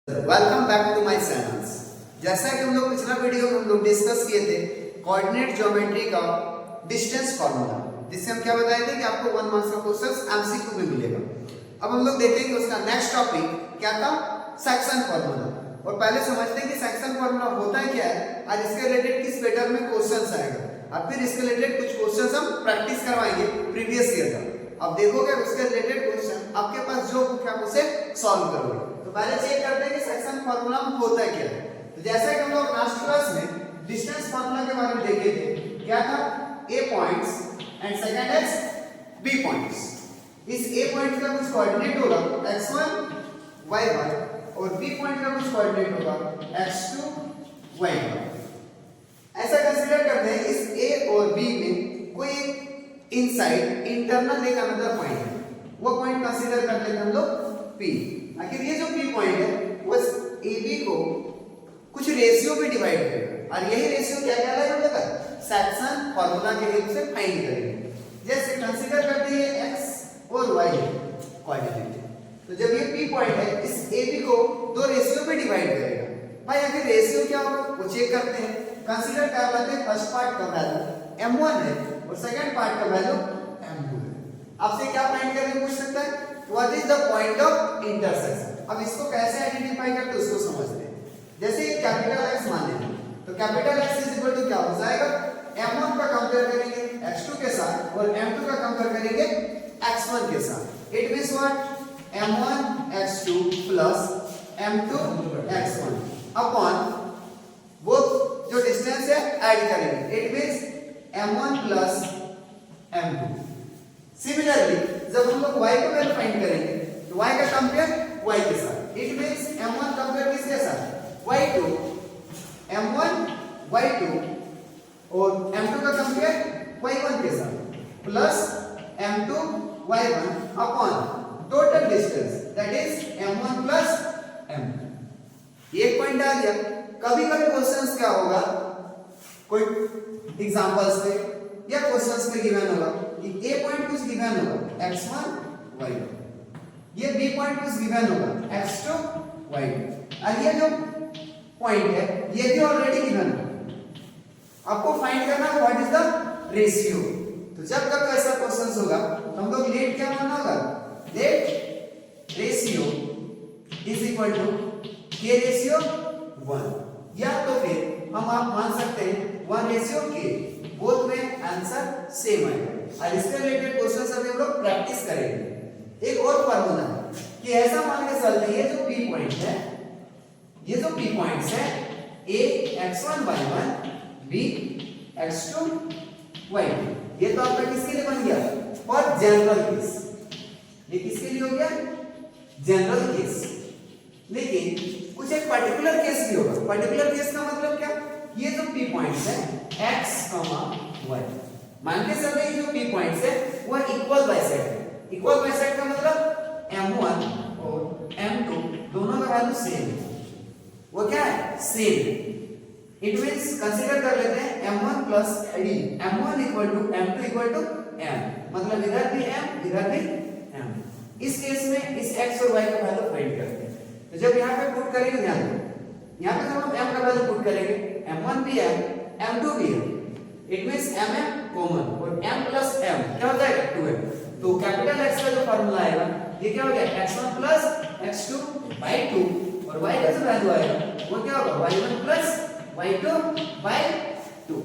Welcome back to my channels. जैसा कि हम लोग पिछला वीडियो में हम लोग डिस्कस किए थे कोऑर्डिनेट ज्योमेट्री का डिस्टेंस फार्मूला, जिससे हम क्या बताए थे कि आपको 1 मार्क्स का क्वेश्चन एमसीक्यू में मिलेगा। अब हम लोग देखेंगे उसका नेक्स्ट टॉपिक क्या था, सेक्शन फार्मूला। और पहले समझते हैं कि सेक्शन फार्मूला होता है क्या है और इसके रिलेटेड किस पैटर्न में क्वेश्चंस आएगा और फिर इसके रिलेटेड कुछ क्वेश्चंस हम प्रैक्टिस करवाएंगे प्रीवियस ईयर का। अब देखोगे उसके रिलेटेड क्वेश्चन आपके पास जो बुक है आप उसे सॉल्व करोगे। तो पहले चेक करते हैं कि सेक्शन फार्मूला में होता है क्या है। तो जैसा कि हम लोग लास्ट क्लास में डिस्टेंस फार्मूला के बारे में देखे थे, क्या था, a पॉइंट्स एंड सेकंड है b पॉइंट्स। इस a पॉइंट का कुछ कोऑर्डिनेट होगा x1 y1 और b पॉइंट का कुछ कोऑर्डिनेट होगा x2 y1। ऐसा कंसीडर करते हैं इस a और b में कोई एक इनसाइड इंटरनल एक अनदर पॉइंट है, वो पॉइंट कंसीडर कर लेते हैं हम लोग p। आखिर ये जो p पॉइंट है वो AB को कुछ रेशियो पे डिवाइड करेगा और यही रेशियो क्या कहलाएगा हम लोग सेक्शन फार्मूला के हेल्प से फाइंड करेंगे। जैसे कंसीडर करते हैं x और y कोऑर्डिनेट, तो जब ये p पॉइंट है इस AB को दो रेशियो पे डिवाइड करेगा। भाई आखिर रेशियो क्या होगा वो चेक करते हैं। कंसीडर कर लेते हैं फर्स्ट पार्ट का वैल्यू m1 है और सेकंड पार्ट का वैल्यू m2 है। आपसे क्या फाइंड करने पूछ सकता है, what is the point of intersection. अब इसको कैसे आइडेंटिफाई करते हैं उसको समझते हैं। जैसे कैपिटल X मान लें तो capital X is equal to क्या हो जाएगा, m1 का कंपेयर करेंगे x2 के साथ और m2 का कंपेयर करेंगे x1 के साथ। It means what, m1 x2 plus m2 x1 upon वो जो डिस्टेंस है ऐड करेंगे। It means m1 plus m2। Similarly जब हम लोग y को वैल्यू फाइंड करेंगे तो y का कंपेयर y के साथ। इट मींस m1 कंपेयर किसके साथ, y2 m1 y2 और m2 का कंपेयर y1 के साथ plus m2 y1 upon total distance that is m1 plus m2। एक पॉइंट आ गया। कभी कभी क्वेश्चंस क्या होगा, कोई एग्जांपल्स पे या क्वेश्चंस पे गिवन होगा कि a पॉइंट कुछ गिवन होगा x1 y1, ये b पॉइंट कुछ गिवन होगा x2 y2 और ये जो पॉइंट है ये भी ऑलरेडी गिवन है। आपको फाइंड करना है व्हाट इज द रेशियो। तो जब तक ऐसा क्वेश्चंस होगा तो हम लोग लेट क्या मानना होगा, let ratio is equal to k ratio 1, या तो फिर हम आप मान सकते हैं 1 रेशियो k, बोथ में आंसर सेम आएगा। और इसके रिलेटेड क्वेश्चंस अभी हम लोग प्रैक्टिस करेंगे। एक और फार्मूला है कि ऐसा मान के चलते हैं जो p पॉइंट है, ये जो p पॉइंट्स है a x1 y1 b x2 y2, ये तो आपका किसके लिए बन गया, फॉर जनरल केस। ये किसके लिए हो गया, जनरल केस। लेकिन कुछ एक पर्टिकुलर केस भी होगा। पर्टिकुलर केस का मतलब क्या, ये जो p पॉइंट्स है x, y, मान के चलते हैं जो p पॉइंट्स है वो इक्वल बाइसेक्ट है। इक्वल बाइसेक्ट का मतलब m1 और m2 दोनों का वैल्यू सेम है। वो क्या है, सेम। इट मींस कंसीडर कर लेते हैं m1 plus d, m1 equal to m2 equal to m, मतलब इधर भी m इधर भी m। इस केस में इस x और y का वैल्यू फाइंड करते हैं। तो जब यहाँ पे पुट करेंगे, ध्यान दो यहाँ पे जब हम m का वैल्यू पुट करेंगे m1 भी m m2 भी है, इट मींस mm कॉमन और m प्लस m क्या हो जाएगा 2m। तो कैपिटल X का जो फार्मूला आएगा ये क्या हो गया, x1 प्लस x2 by 2 और y का जो वैल्यू आएगा वो क्या होगा, y1 प्लस y2 by 2।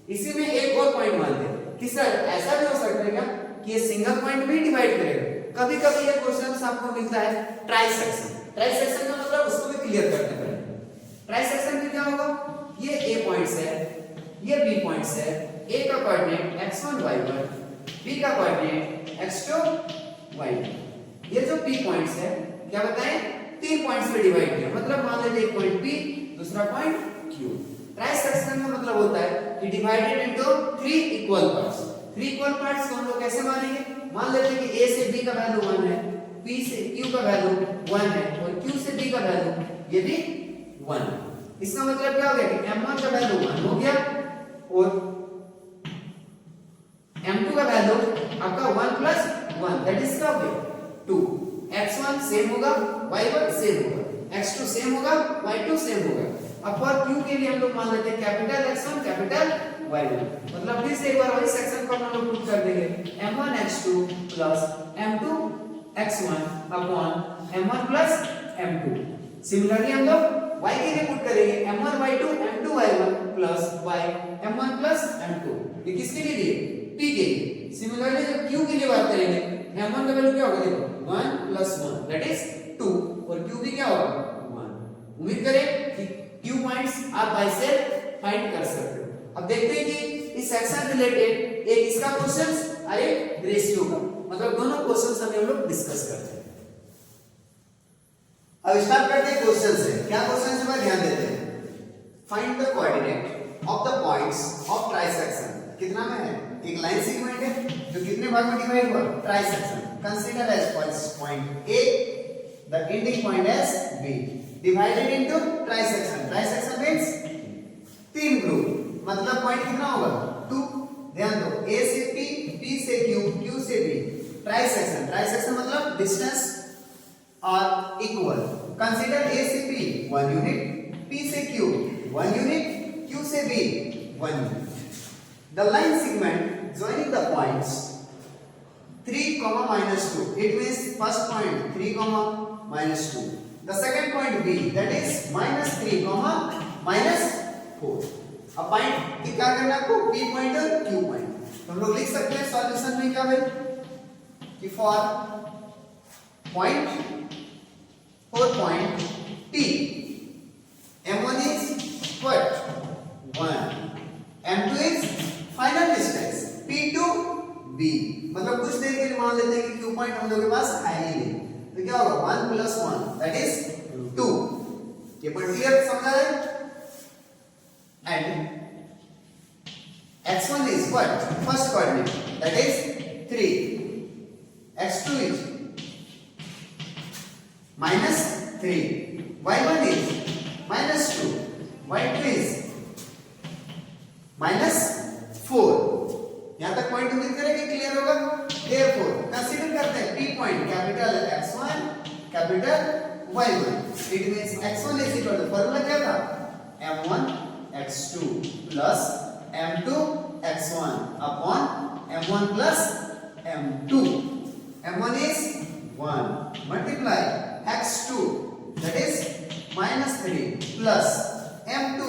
इसी में एक और पॉइंट मानते हैं कि सर ऐसा भी हो सकता है क्या कि ये सिंगल पॉइंट भी डिवाइड करेगा। कभी कभी ये क्वेश्चन आपको मिलता है ट्राइसेक्शन। ट्राइसेक्शन का मतलब उसको भी क्लियर करना पड़ेगा। ट्राइसेक्शन में क्या होगा, ये a पॉइंट्स है, ये b पॉइंट्स है, a का कोऑर्डिनेट x1 y1, b का कोऑर्डिनेट x2 y2। ये जो p पॉइंट्स है क्या बताएं, 3 पॉइंट्स पे डिवाइड किया, मतलब मान लेते एक पॉइंट p, दूसरा पॉइंट q। ट्राइसेक्शन का मतलब होता है कि divided into 3 equal parts. 3 equal parts को हम लोग कैसे मानेंगे, मान लेते हैं कि a से b का वैल्यू 1 है, p से q का वैल्यू 1 है और q से b का वैल्यू ये भी 1। इसका मतलब क्या हो गया कि m1 का वैल्यू 1 हो गया और m2 का वैल्यू आपका 1 प्लस 1 दैट इज क्या हो गया 2। x1 सेम होगा y1 सेम होगा, x2 सेम होगा, y2 सेम होगा। अब फॉर q के लिए हम लोग मान लेते हैं कैपिटल x1 कैपिटल y1, मतलब फिर से एक बार वही सेक्शन पर हम लोग पुट कर देंगे m1 x2 plus m2 x1 upon m1 plus m2। Similarly हम लोग y के लिए पुट करेंगे m1 y2 m2 y1 plus y m1 plus m2। ये किसके लिए दिए? p के लिए। सिमिलरली जब q के लिए बात करेंगे m1 का वैल्यू क्या होगा? देखो 1 प्लस 1 दैट इज 2 और q भी क्या होगा? 1। उम्मीद करें कि q पॉइंट्स आप बाय सेल्फ फाइंड कर सकते हो। अब देखते हैं कि इस सेक्शन रिलेटेड एक इसका क्वेश्चंस और एक रेशियो का, मतलब दोनों क्वेश्चंस हम लोग डिस्कस करते हैं। अब स्टार्ट करते हैं क्वेश्चन से। क्या क्वेश्चन से ध्यान देते हैं। Find the coordinate of the points of trisection. कितना में है? एक लाइन सेगमेंट है जो कितने भाग में डिवाइड हुआ? Trisection. Consider as point A the ending point as B divided into trisection. Trisection means तीन ग्रुप, मतलब पॉइंट कितना होगा? 2। ध्यान दो, a से p, p से q, q से b। ट्राइसेक्शन, ट्राइसेक्शन मतलब डिस्टेंस और इक्वल। कंसीडर a से p 1 यूनिट, p से q 1 यूनिट, q से b 1 unit. The line segment joining the points 3, -2. It means first point 3, -2. The second point b, that is -3, -4. अब point क्या करना है आपको? p पॉइंट और q पॉइंट। तो हम लोग लिख सकते हैं सॉल्यूशन में क्या भाई कि for point 4 point p m1 is what? 1, m2 is final distance p to b, मतलब कुछ देर के लिए मान लेते हैं कि q पॉइंट हम लोग के पास है ही नहीं, तो क्या होगा? 1 + 1 दैट इज 2। ये पॉइंट क्लियर समझा है? And x1 is what? First coordinate that is 3, x2 is -3, y1 is -2, y2 is -4। यहां तक पॉइंट उम्मीद करेंगे क्लियर होगा। देयरफॉर कंसीडर करते हैं p point capital x1 capital y1। It means x1 is equal to, formula क्या था? m1 x2 plus m2 x1 upon m1 plus m2। m1 is 1 multiply x2 that is -3 plus m2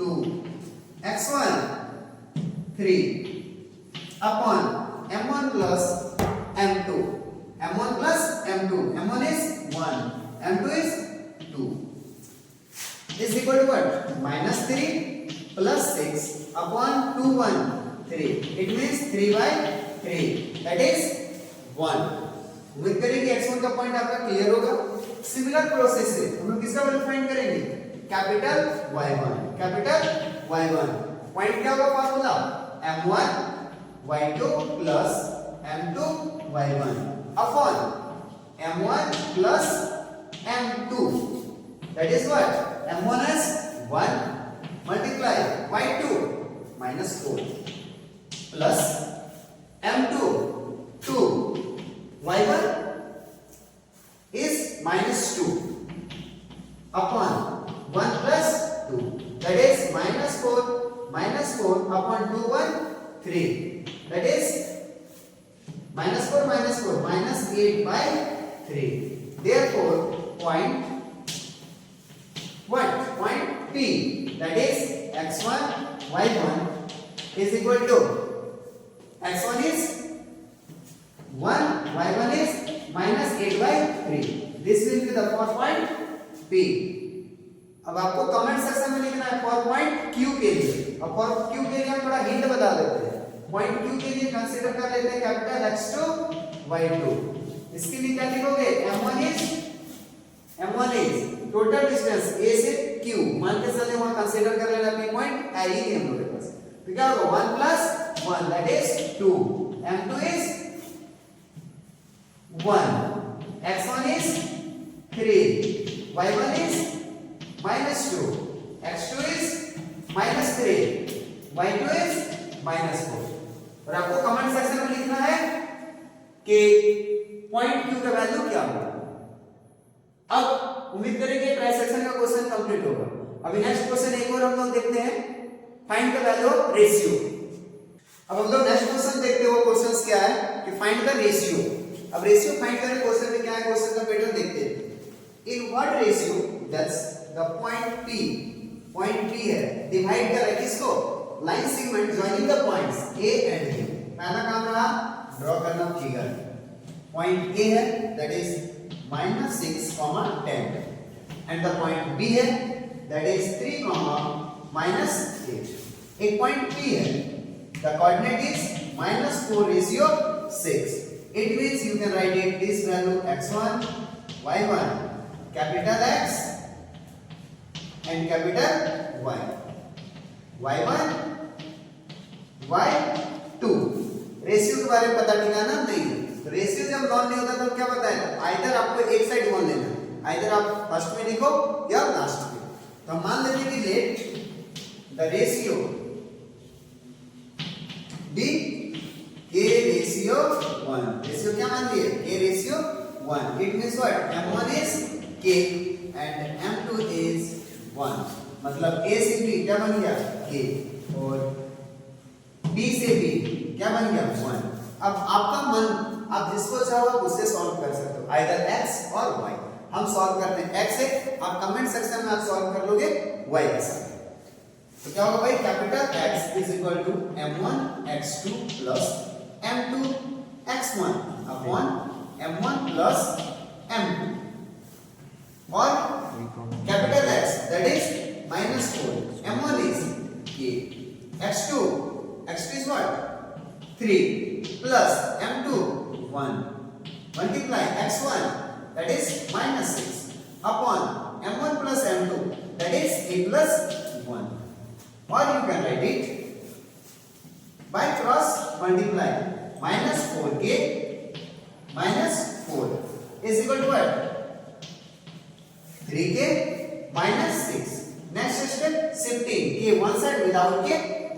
2 x1 3 upon m1 plus m2, m1 plus m2, m1 is 1, m2 is 2 is equal to what? -3 plus 6 upon 2 1 3, it means 3/3 that is 1। उम्मीद करेंगे x1 का point आपका clear होगा। Similar process से हम लोग किसका value find करेंगे? Capital y1, capital y1। Point क्या होगा? Formula m1 y2 plus m2 y1 upon m1 plus m2 that is what? m1 is 1 multiply y2 -4 plus m2 2 y1 is -2 upon 1 plus 2 that is -4 upon 2 1 3 that is -4 -8/3। therefore point what? Point P that is x1 y1 is equal to x1 is 1 y1 is -8/3। this will be the fourth point P। अब आपको comment section में लिखना है for point Q के लिए। अब for Q के लिए हम थोड़ा हिंट बता देते हैं। पॉइंट Q के लिए कंसीडर कर लेते हैं कैपिटल x2 y2। इसके लिए क्या लिखोगे? m1 is total distance a से q, मान के चले वहां कंसीडर कर लेना p पॉइंट है ही नहीं हम लोग के पास, तो क्या होगा? 1 + 1 that is 2, m2 is 1, x1 is 3, y1 is -2, x2 is -3, y2 is -4। और आपको कमेंट सेक्शन में लिखना है कि पॉइंट Q का वैल्यू क्या होगा। अब उम्मीद करेंगे ट्राइसेक्शन का क्वेश्चन कंप्लीट होगा। अभी नेक्स्ट क्वेश्चन एक और हम लोग देखते हैं, find the value of ratio. अब हम लोग नेक्स्ट क्वेश्चन देखते हो, क्वेश्चन क्या है कि फाइंड द रेशियो। अब रेशियो फाइंड करें, क्वेश्चन में क्या है, क्वेश्चन का पैटर्न देखते हैं। In what ratio that's the point P है डिवाइड कर रहा है किसको, line segment joining the points A and B। पहला काम रहा ड्रॉ करना फिगर। पॉइंट A है that is -6, 10 and the point B है दैट इज 3, -8। एक पॉइंट P है, the coordinate is -4:6। It means you can write it this value x1, y1, capital X and capital Y, y1, y2। Ratio के बारे में पता ठिकाना नहीं है, तो रेशियो जब नॉन नहीं होता तो क्या बताएगा, आइदर आपको एक साइड वन लेना है, आइदर आप फर्स्ट में लिखो या लास्ट में। तो हम मान लेते हैं कि let the ratio be K ratio 1। Ratio क्या मान लिए, K ratio 1। It means what, M1 is K and M2 is 1। मतलब A से B क्या बन गया, K, और B से B क्या बन गया, 1। अब आपका मन, आप जिसको चाहो आप उससे सॉल्व कर सकते हो, आइदर X और Y। हम सॉल्व करते हैं X से, आप कमेंट सेक्शन में आप सॉल्व कर लोगे Y के साथ। तो क्या होगा भाई, capital X is equal to M1 X2 plus M2 X1 upon M1 plus M2, और capital X that is -4, M1 इज K, X2 is what, 3 plus M2 1 multiply X1 that is -6 upon M1 plus M2 that is K plus 1, or you can write it by cross multiply, -4K -4 is equal to what, 3K -6। next step shifting K one side without K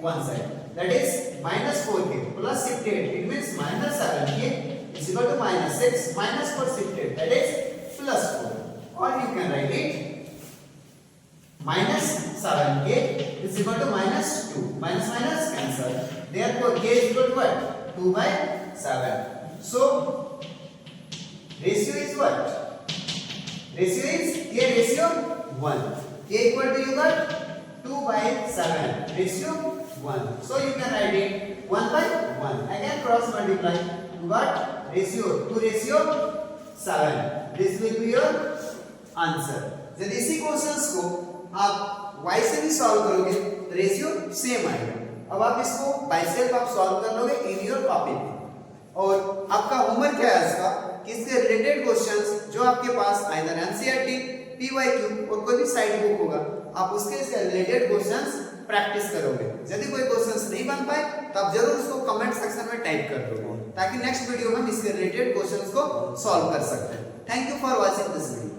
one side, that is -4K plus shifted, it means -7K is equal to -6, -4 shifted, that is +4, or you can write it -7K is equal to -2, minus minus cancel, therefore K is equal to what, 2/7। so ratio is what, ratio is K ratio 1, K equal to you got 2/7, ratio 1, so you can write it 1/1, again cross multiply, you got ratio 2:7, this will be your answer। यदि इसी questions को आप y से भी solve करोगे तो ratio same आएगा। अब आप इसको बाय सेल्फ आप सॉल्व कर लोगे इन योर कॉपी पे, और आपका होमवर्क क्या है इसका, इसके रिलेटेड क्वेश्चंस जो आपके पास आइदर एनसीईआरटी, पीवाईक्यू और कोई भी साइड बुक होगा, आप उसके से रिलेटेड क्वेश्चंस प्रैक्टिस करोगे। यदि कोई क्वेश्चंस नहीं बन पाए तो आप जरूर उसको कमेंट सेक्शन में टाइप कर दो, ताकि नेक्स्ट वीडियो में हम इसके रिलेटेड क्वेश्चंस को सॉल्व कर सकते हैं। Thank you for watching this video.